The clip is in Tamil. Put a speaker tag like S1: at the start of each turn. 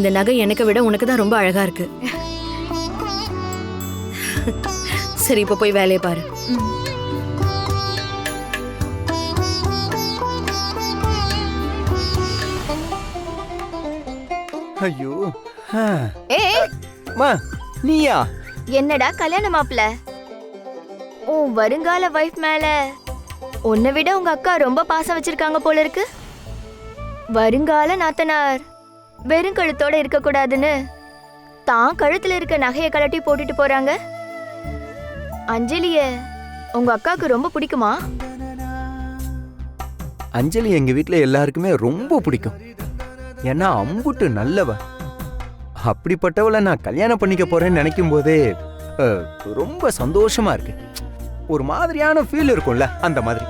S1: இந்த நகை எனக்கு விட உனக்கு தான் ரொம்ப அழகா இருக்கு. சரி, இப்ப போய் வேலையை பாரு.
S2: ஐயோ.
S3: ஏய்,
S2: மா, நீயா?
S3: என்னடா கல்யாண மாப்பிள? உன் வருங்கால வைஃப் மேல உன்னை விட உங்க அக்கா ரொம்ப பாசம் வச்சிருக்காங்க போல இருக்கு. வருங்கால நாத்தனார் வெறும் கழுத்தோட இருக்க கூடாதுன்னு தான் கழுத்துல இருக்க நகையை கழட்டி போட்டுட்டு போறாங்க. அஞ்சலிய உங்க அக்காவுக்கு ரொம்ப பிடிக்குமா?
S2: அஞ்சலி எங்க வீட்ல எல்லாருக்குமே ரொம்ப பிடிக்கும். ஏன்னா அம்புட்டு நல்லவ. அப்படிப்பட்டவளை நான் கல்யாணம் பண்ணிக்க போறேன்னு நினைக்கும் போதே ரொம்ப சந்தோஷமா இருக்கு. ஒரு மாதிரியான ஃபீல் இருக்கும்ல, அந்த மாதிரி.